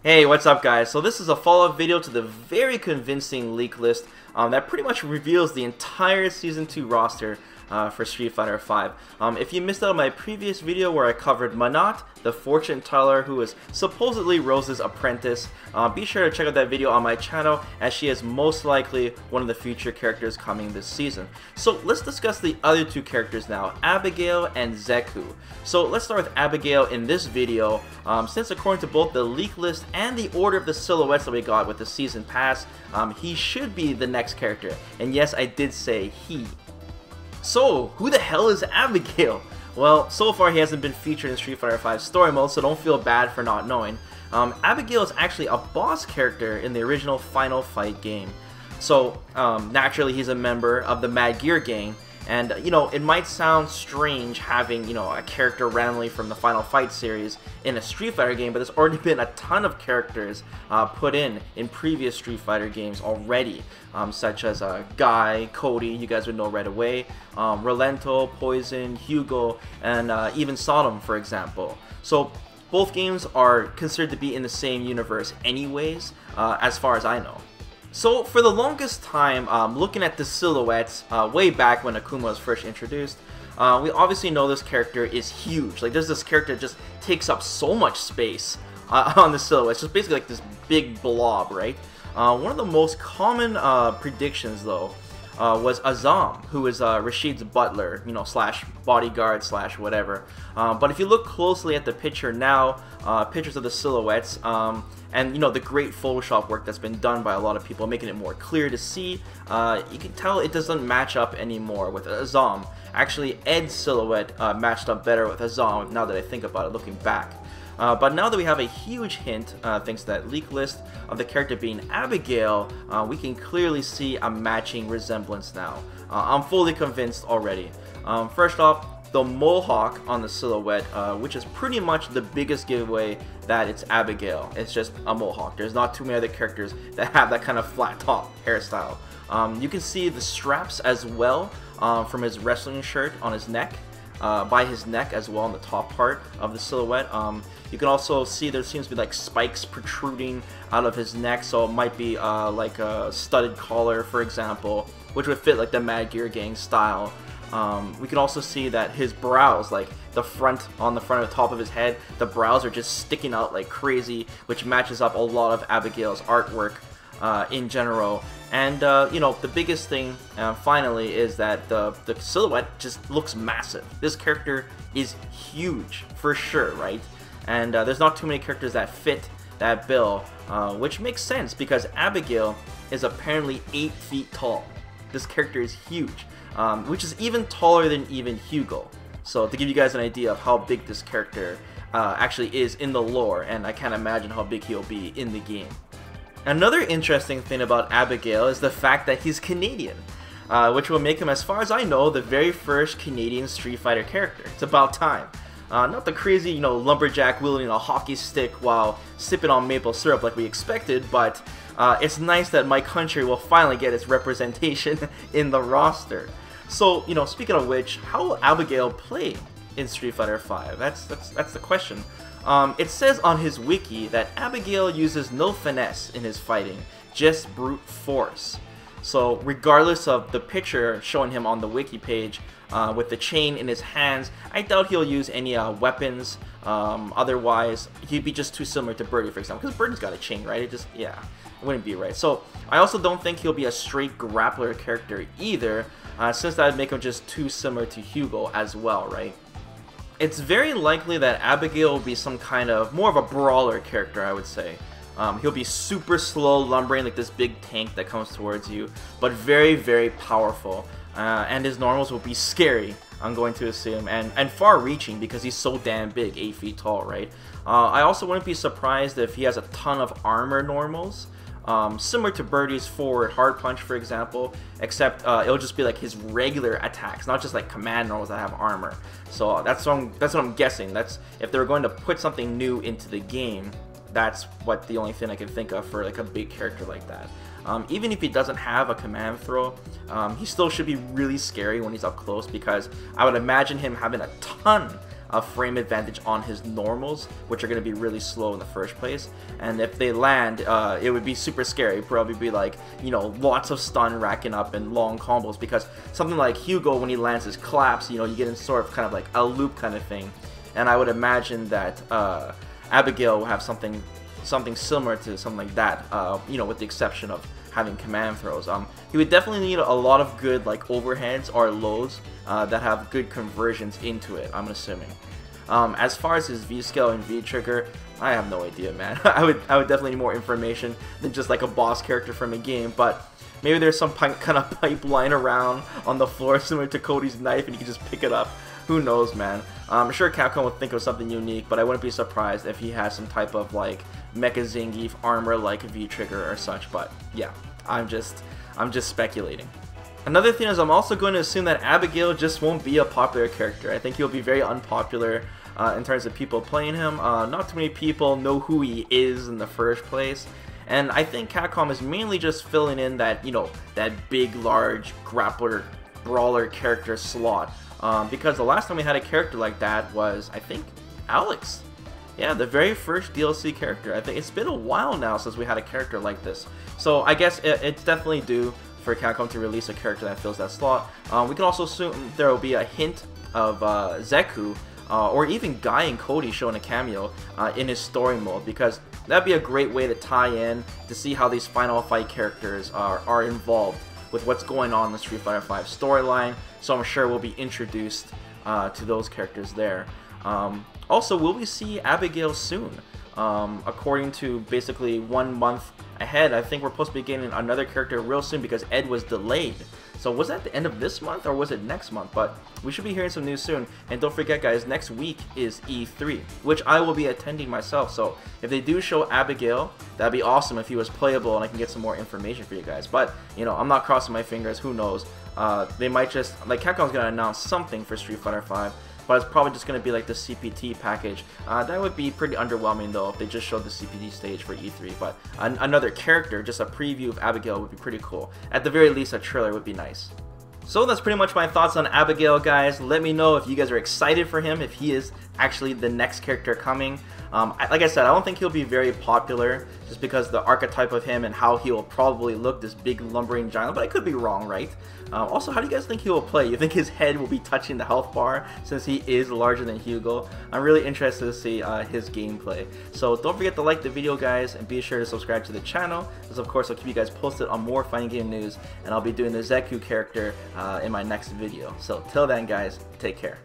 Hey, what's up guys? So this is a follow-up video to the very convincing leak list that pretty much reveals the entire Season 2 roster for Street Fighter V. If you missed out on my previous video where I covered Manat, the fortune teller who is supposedly Rose's apprentice, be sure to check out that video on my channel as she is most likely one of the future characters coming this season. So let's discuss the other two characters now, Abigail and Zeku. So let's start with Abigail in this video, since according to both the leak list and the order of the silhouettes that we got with the season pass, he should be the next character. And yes, I did say he. So, who the hell is Abigail? Well, so far he hasn't been featured in Street Fighter V story mode, so don't feel bad for not knowing. Abigail is actually a boss character in the original Final Fight game. So, naturally he's a member of the Mad Gear gang, and, you know, it might sound strange having, you know, a character randomly from the Final Fight series in a Street Fighter game, but there's already been a ton of characters put in previous Street Fighter games already, such as Guy, Cody, you guys would know right away, Rolento, Poison, Hugo, and even Sodom, for example. So both games are considered to be in the same universe anyways, as far as I know. So for the longest time, looking at the silhouettes way back when Akuma was first introduced, we obviously know this character is huge. Like, there's this character that just takes up so much space on the silhouette. It's just basically like this big blob, right? One of the most common predictions, though, was Azam, who is Rashid's butler, you know, slash bodyguard slash whatever. But if you look closely at the picture now, pictures of the silhouettes, and, you know, the great Photoshop work that's been done by a lot of people, making it more clear to see, you can tell it doesn't match up anymore with Azam. Actually, Ed's silhouette matched up better with Azam, now that I think about it, looking back. But now that we have a huge hint, thanks to that leak list, of the character being Abigail, we can clearly see a matching resemblance now. I'm fully convinced already. First off, the mohawk on the silhouette, which is pretty much the biggest giveaway that it's Abigail. It's just a mohawk. There's not too many other characters that have that kind of flat top hairstyle. You can see the straps as well from his wrestling shirt on his neck. By his neck as well on the top part of the silhouette. You can also see there seems to be like spikes protruding out of his neck, so it might be like a studded collar, for example, which would fit like the Mad Gear gang style. We can also see that his brows, like the front of the top of his head, the brows are just sticking out like crazy, which matches up a lot of Abigail's artwork in general. And you know, the biggest thing finally is that the silhouette just looks massive. This character is huge for sure, right? And there's not too many characters that fit that bill, which makes sense because Abigail is apparently 8 feet tall. This character is huge, which is even taller than even Hugo. So to give you guys an idea of how big this character actually is in the lore, and I can't imagine how big he'll be in the game. Another interesting thing about Abigail is the fact that he's Canadian, which will make him, as far as I know, the very first Canadian Street Fighter character. It's about time. Not the crazy, you know, lumberjack wielding a hockey stick while sipping on maple syrup like we expected, but it's nice that my country will finally get its representation in the roster. So, you know, speaking of which, how will Abigail play in Street Fighter V? That's the question. It says on his wiki that Abigail uses no finesse in his fighting, just brute force. So regardless of the picture showing him on the wiki page with the chain in his hands, I doubt he'll use any weapons. Otherwise, he'd be just too similar to Birdie, for example, because Birdie's got a chain, right? It wouldn't be right. So I also don't think he'll be a straight grappler character either, since that would make him just too similar to Hugo as well, right? It's very likely that Abigail will be some kind of more of a brawler character, I would say. He'll be super slow, lumbering like this big tank that comes towards you, but very, very powerful. And his normals will be scary, I'm going to assume, and far-reaching because he's so damn big, 8 feet tall, right? I also wouldn't be surprised if he has a ton of armor normals. Similar to Birdie's forward hard punch, for example, except it'll just be like his regular attacks, not just like command normals that have armor. So that's what I'm guessing. That's if they're going to put something new into the game, that's what the only thing I can think of for like a big character like that. Even if he doesn't have a command throw, he still should be really scary when he's up close because I would imagine him having a ton a frame advantage on his normals, which are going to be really slow in the first place. And if they land, it would be super scary. It'd probably be like, you know, lots of stun racking up and long combos, because something like Hugo, when he lands his claps, you know, you get in sort of kind of like a loop kind of thing. And I would imagine that Abigail will have something similar to something like that, you know, with the exception of having command throws. He would definitely need a lot of good like overheads or lows that have good conversions into it, I'm assuming. As far as his V-scale and V-trigger, I have no idea, man. I would definitely need more information than just like a boss character from a game, but maybe there's some kind of pipeline around on the floor similar to Cody's knife and you can just pick it up. Who knows, man. I'm sure Capcom would think of something unique, but I wouldn't be surprised if he has some type of like Mecha Zangief armor like V-trigger or such, but yeah, I'm just speculating. Another thing is, I'm also going to assume that Abigail just won't be a popular character. I think he'll be very unpopular in terms of people playing him. Not too many people know who he is in the first place. And I think Capcom is mainly just filling in that, you know, that big, large grappler, brawler character slot. Because the last time we had a character like that was, I think, Alex. Yeah, the very first DLC character. I think it's been a while now since we had a character like this. So I guess it's definitely due for Capcom to release a character that fills that slot. We can also assume there will be a hint of Zeku, or even Guy and Cody showing a cameo in his story mode, because that'd be a great way to tie in to see how these Final Fight characters are involved with what's going on in the Street Fighter V storyline. So I'm sure we'll be introduced to those characters there. Also, will we see Abigail soon? According to basically 1 month ahead, I think we're supposed to be getting another character real soon because Ed was delayed. So was that the end of this month or was it next month? But we should be hearing some news soon. And don't forget, guys, next week is E3, which I will be attending myself. So if they do show Abigail, that'd be awesome if he was playable and I can get some more information for you guys. But, you know, I'm not crossing my fingers. Who knows? They might just, like, Capcom's going to announce something for Street Fighter V. But it's probably just going to be like the CPT package. That would be pretty underwhelming though if they just showed the CPT stage for E3. But another character, just a preview of Abigail would be pretty cool. At the very least, a trailer would be nice. So that's pretty much my thoughts on Abigail, guys. Let me know if you guys are excited for him, if he is actually the next character coming. Like I said, I don't think he'll be very popular just because the archetype of him and how he will probably look, this big lumbering giant, but I could be wrong, right? Also, how do you guys think he will play? You think his head will be touching the health bar since he is larger than Hugo? I'm really interested to see his gameplay. So don't forget to like the video, guys, and be sure to subscribe to the channel, as of course I'll keep you guys posted on more fighting game news, and I'll be doing the Zeku character in my next video. So till then, guys, take care.